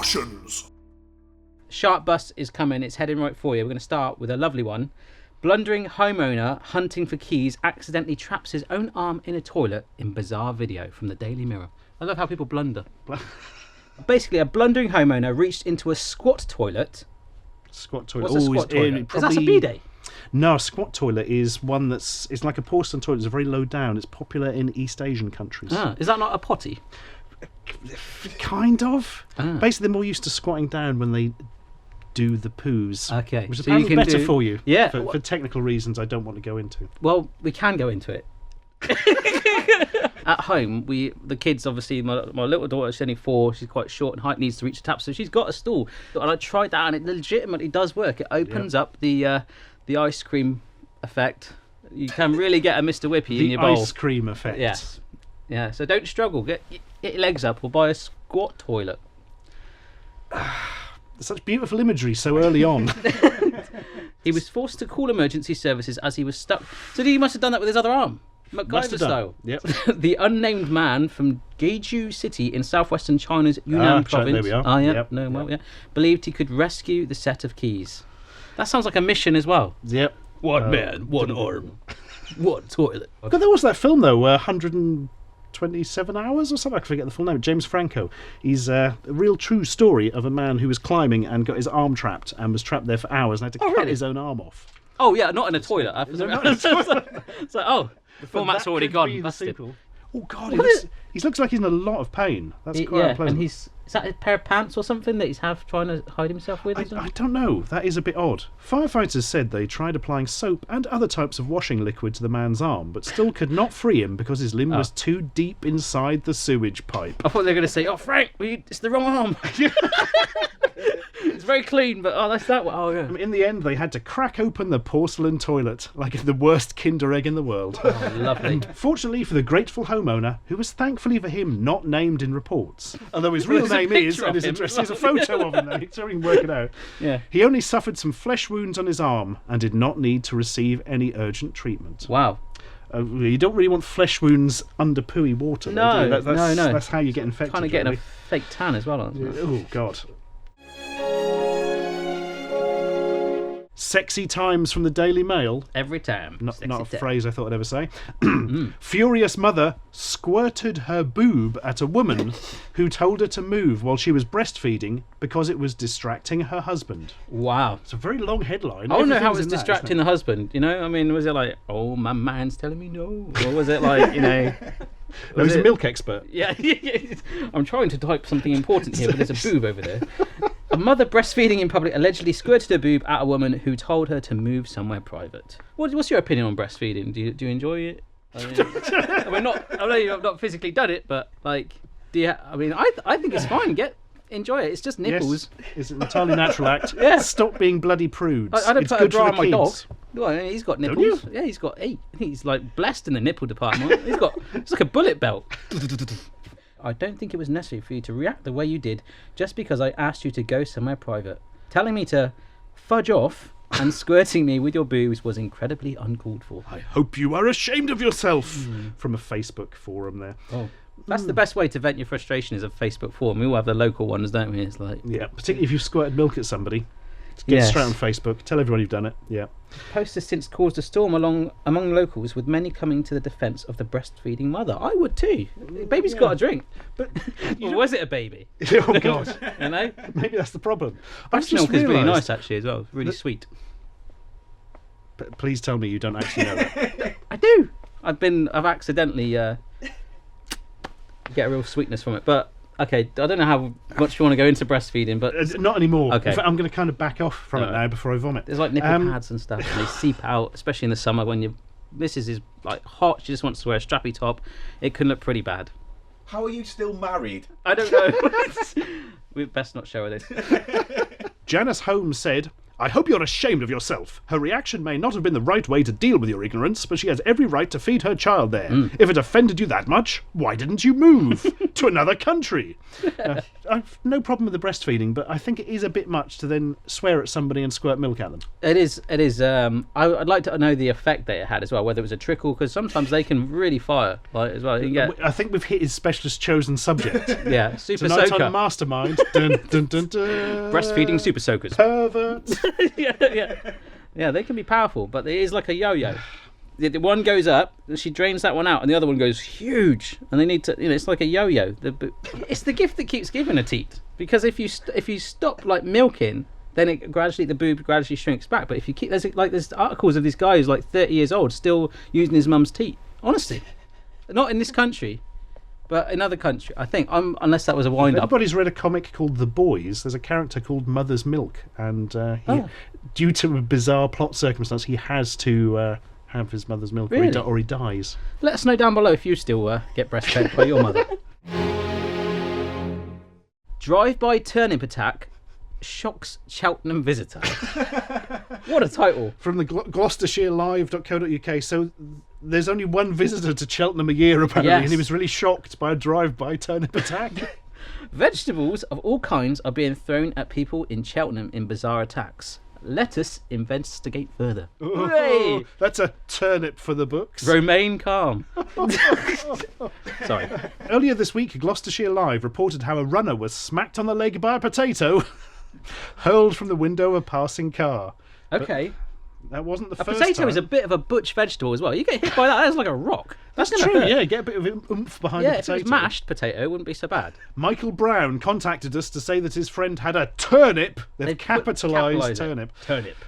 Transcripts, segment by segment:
Barshens. Shark Bus is coming. It's heading right for you. We're going to start with a lovely one. Blundering homeowner hunting for keys accidentally traps his own arm in a toilet in bizarre video from the Daily Mirror. I love how people blunder. Basically, a blundering homeowner reached into a squat toilet. Squat toilet. What's a squat toilet? Is that a bidet? No, a squat toilet is one it's like a porcelain toilet. It's very low down. It's popular in East Asian countries. Is that not a potty? Kind of. Basically, they're more used to squatting down when they do the poos. Okay. Which is So you apparently can better do- for you. Yeah. For technical reasons I don't want to go into. Well, we can go into it. At home, the kids, obviously, my little daughter, she's only 4, she's quite short in height, needs to reach the tap, so she's got a stool. And I tried that, and it legitimately does work. It opens up the ice cream effect. You can really get a Mr. Whippy in your bowl. The ice cream effect. Yes. Yeah, so don't struggle. Get your legs up or buy a squat toilet. Such beautiful imagery so early on. He was forced to call emergency services as he was stuck. So he must have done that with his other arm. Must MacGyver have style. done. Yep. The unnamed man from Jeju City in southwestern China's Yunnan province. There we are. Oh, yeah. Yep. No, well, yeah. Believed he could rescue the set of keys. That sounds like a mission as well. Yep. One man, one arm, one toilet. But there was that film though, 127 Hours or something. I forget the full name. James Franco. He's a real true story of a man who was climbing and got his arm trapped and was trapped there for hours and had to cut really? his own arm off. Oh, yeah, not in a toilet. It's like, oh, the format's That already could gone. be the Busted. sequel. Oh God, What he looks like he's in a lot of pain. That's quite Yeah, unpleasant. and is that a pair of pants or something that he's trying to hide himself with? Or I something? don't know. That is a bit odd. Firefighters said they tried applying soap and other types of washing liquid to the man's arm, but still could not free him because his limb was too deep inside the sewage pipe. I thought they were going to say, "Oh, Frank, it's the wrong arm." It's very clean, but that's that one. Oh, yeah. In the end, they had to crack open the porcelain toilet, like the worst Kinder Egg in the world. Oh, lovely. Fortunately for the grateful homeowner, who was thankfully for him not named in reports, although his real There's a name is, picture and of his him. address is a photo of him there, so we can work it out. Yeah. He only suffered some flesh wounds on his arm and did not need to receive any urgent treatment. Wow. You don't really want flesh wounds under pooey water. No, though, do you? no. That's how you get infected. Kind of getting really. a fake tan as well, aren't you? Oh, God. Sexy times from the Daily Mail. Every time. Not Sexy a time. phrase I thought I'd ever say. Furious mother squirted her boob at a woman who told her to move while she was breastfeeding because it was distracting her husband. Wow. It's a very long headline. I don't know how it Everything's was in that, distracting isn't the husband, you know? I mean, was it like, oh, my man's telling me no? Or was it like, you know... it? No, he's a milk expert. Yeah, I'm trying to type something important here, but there's a boob over there. A mother breastfeeding in public allegedly squirted her boob at a woman who told her to move somewhere private. What's your opinion on breastfeeding? Do you enjoy it? I know you've not physically done it, but like, do you? I think it's fine. Enjoy it. It's just nipples. Yes, it's an entirely natural act. Yeah. Stop being bloody prudes. I don't it's put a good bra for on the my dog. kids. Well, he's got Don't nipples. you? Yeah, he's got 8. I think he's like blessed in the nipple department. It's like a bullet belt. I don't think it was necessary for you to react the way you did just because I asked you to go somewhere private. Telling me to fudge off and squirting me with your boobs was incredibly uncalled for. I hope you are ashamed of yourself. From a Facebook forum there. Oh, that's the best way to vent your frustration is a Facebook forum. We all have the local ones, don't we? It's like, Yeah, particularly if you've squirted milk at somebody. Get Yes. straight on Facebook. Tell everyone you've done it. Yeah. Post has since caused a storm among locals, with many coming to the defence of the breastfeeding mother. I would too. The baby's got a drink. But Or was it a baby? oh God, You know? maybe that's the problem. Breast milk is really nice, actually, as well. Really sweet. Please tell me you don't actually know that. I do. I've accidentally get a real sweetness from it. But okay, I don't know how much you want to go into breastfeeding, but Not anymore. Okay. In fact, I'm going to kind of back off from it Alright. now before I vomit. there's like nipple pads and stuff, and they seep out, especially in the summer when your missus is like hot. She just wants to wear a strappy top. It can look pretty bad. How are you still married? I don't know. We best not show her this. Janice Holmes said, I hope you're ashamed of yourself. Her reaction may not have been the right way to deal with your ignorance, but she has every right to feed her child there. If it offended you that much, why didn't you move to another country? I've no problem with the breastfeeding, but I think it is a bit much to then swear at somebody and squirt milk at them. It is. I'd like to know the effect that it had as well, whether it was a trickle, because sometimes they can really fire, like, as well. I think we've hit his specialist chosen subject. Yeah, super Tonight soaker. on Mastermind. Dun, dun, dun, dun. Breastfeeding super soakers. Perverts. Yeah, they can be powerful, but it is like a yo-yo. The one goes up, and she drains that one out, and the other one goes huge, and they need to, it's like a yo-yo. It's the gift that keeps giving a teat, because if you stop like milking, then the boob gradually shrinks back. But if you keep, there's articles of this guy who's like 30 years old still using his mum's teat. Honestly, not in this country, but in other countries, I think. Unless that was a wind-up. Everybody's read a comic called The Boys. There's a character called Mother's Milk, and due to a bizarre plot circumstance, he has to have his mother's milk, Really? or he dies. Let us know down below if you still get breastfed by your mother. Drive-by turnip attack shocks Cheltenham visitor. What a title. From the GloucesterShireLive.co.uk. So there's only one visitor to Cheltenham a year, apparently, Yes. and he was really shocked by a drive-by turnip attack. Vegetables of all kinds are being thrown at people in Cheltenham in bizarre attacks. Let us investigate further. Hooray! That's a turnip for the books. Remain calm. Sorry. Earlier this week, Gloucestershire Live reported how a runner was smacked on the leg by a potato hurled from the window of a passing car. Okay. That wasn't the A first potato time. is a bit of a butch vegetable as well. You get hit by that, that's like a rock. That's gonna true, hurt. yeah. Get a bit of oomph behind Yeah, the if it potato. was mashed potato, it wouldn't be so bad. Michael Brown contacted us to say that his friend had a turnip, they've capitalised turnip,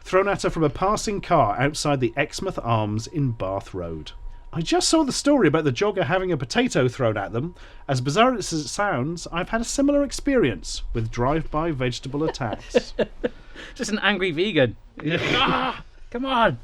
thrown at her from a passing car outside the Exmouth Arms in Bath Road. I just saw the story about the jogger having a potato thrown at them. As bizarre as it sounds, I've had a similar experience with drive-by vegetable attacks. Just an angry vegan. Come on.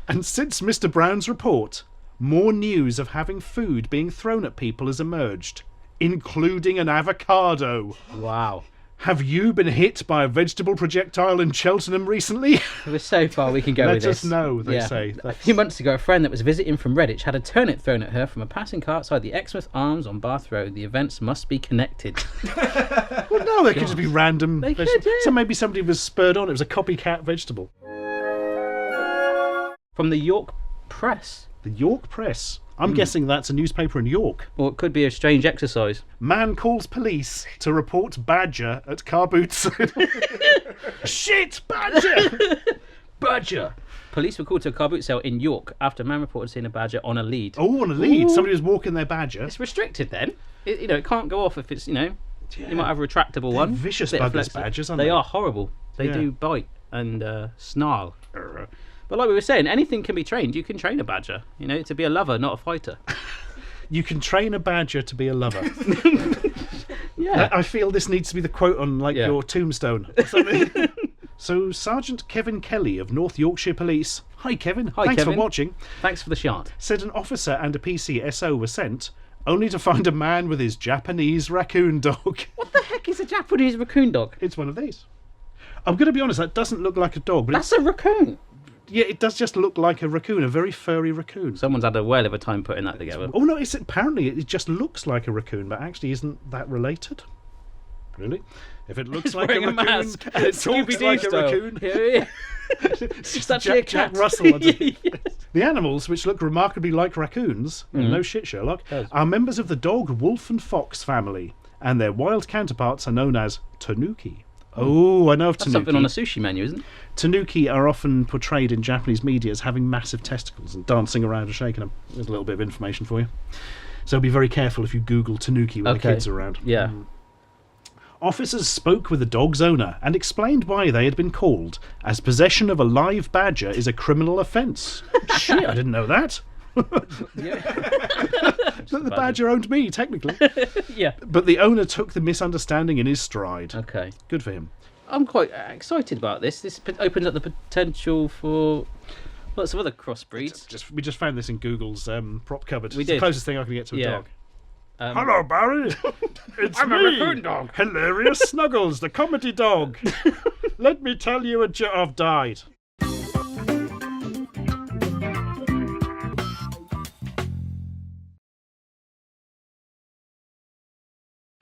And since Mr. Brown's report, more news of having food being thrown at people has emerged, including an avocado. Wow. Have you been hit by a vegetable projectile in Cheltenham recently? We're so far we can go with Let this. us know, they Yeah. say. A few months ago, a friend that was visiting from Redditch had a turnip thrown at her from a passing car outside the Exmouth Arms on Bath Road. The events must be connected. Well, no, they could just be random. They could, vegetables. yeah. So maybe somebody was spurred on. It was a copycat vegetable. From the York Press. The York Press. I'm guessing that's a newspaper in York. Or it could be a strange exercise. Man calls police to report badger at car boots. Shit, badger! Badger! Police were called to a car boot sale in York after a man reported seeing a badger on a lead. Oh, on a lead. Ooh. Somebody was walking their badger. It's restricted then. It can't go off if it's, you might have a retractable one. Vicious Bit of buggers, flexibility. badgers, aren't They they? are horrible. They Yeah. do bite and snarl. But like we were saying, anything can be trained. You can train a badger, to be a lover, not a fighter. You can train a badger to be a lover. Yeah. I feel this needs to be the quote on Yeah. your tombstone or something. So Sergeant Kevin Kelly of North Yorkshire Police, hi Kevin, Hi, thanks Kevin. for watching, Thanks for the shot. said an officer and a PCSO were sent only to find a man with his Japanese raccoon dog. What the heck is a Japanese raccoon dog? It's one of these. I'm going to be honest, that doesn't look like a dog, but That's a raccoon. it does just look like a raccoon, a very furry raccoon. Someone's had a whale of a time putting that together. Oh no, apparently it just looks like a raccoon, but actually isn't that related? Really? If it looks like a Wearing raccoon mask. and it talks Scooby-Doo like a style. raccoon, Yeah. it's just actually a Jack cat. Russell. Yes. The animals, which look remarkably like raccoons, no shit, Sherlock, Does. are members of the dog, wolf, and fox family, and their wild counterparts are known as tanuki. Oh, I know of That's tanuki. something on a sushi menu, isn't it? Tanuki are often portrayed in Japanese media as having massive testicles and dancing around and shaking them. There's a little bit of information for you. So be very careful if you Google tanuki when the kids are around. Yeah. Officers spoke with the dog's owner and explained why they had been called, as possession of a live badger is a criminal offence. Shit, I didn't know that. The badger owned me, technically. Yeah. But the owner took the misunderstanding in his stride. Okay. Good for him. I'm quite excited about this. This opens up the potential for lots of other crossbreeds. We just found this in Google's prop cupboard. We It's did. the closest thing I can get to a Yeah. dog. Um, Hello, Barry. It's I'm me, a raccoon dog. Hilarious Snuggles, the comedy dog. Let me tell you I've died. Do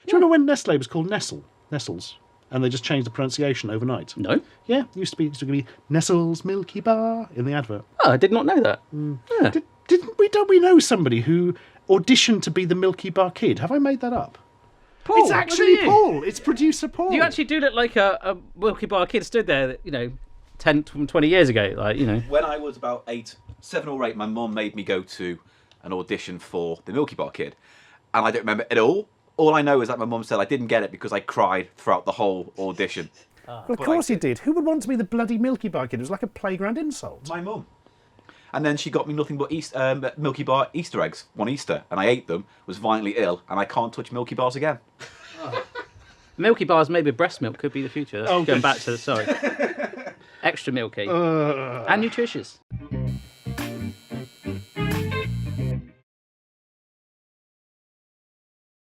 you remember when Nestle was called Nestles? And they just changed the pronunciation overnight? No. Yeah, it used to be Nestle's Milky Bar in the advert. Oh, I did not know that. Yeah. Don't we know somebody who auditioned to be the Milky Bar Kid? Have I made that up? Paul, It's actually Paul. It's producer Paul. You actually do look like a Milky Bar Kid stood there, 10 from 20 years ago, When I was about 7 or 8, my mum made me go to an audition for the Milky Bar Kid. And I don't remember it all. All I know is that my mum said I didn't get it because I cried throughout the whole audition. Well, of course you did. Who would want to be the bloody Milky Bar Kid? It was like a playground insult. My mum. And then she got me nothing but Milky Bar Easter eggs one Easter. And I ate them, was violently ill, and I can't touch Milky Bars again. Milky Bars made with breast milk could be the future. That's going back to the, sorry. Extra milky. And nutritious.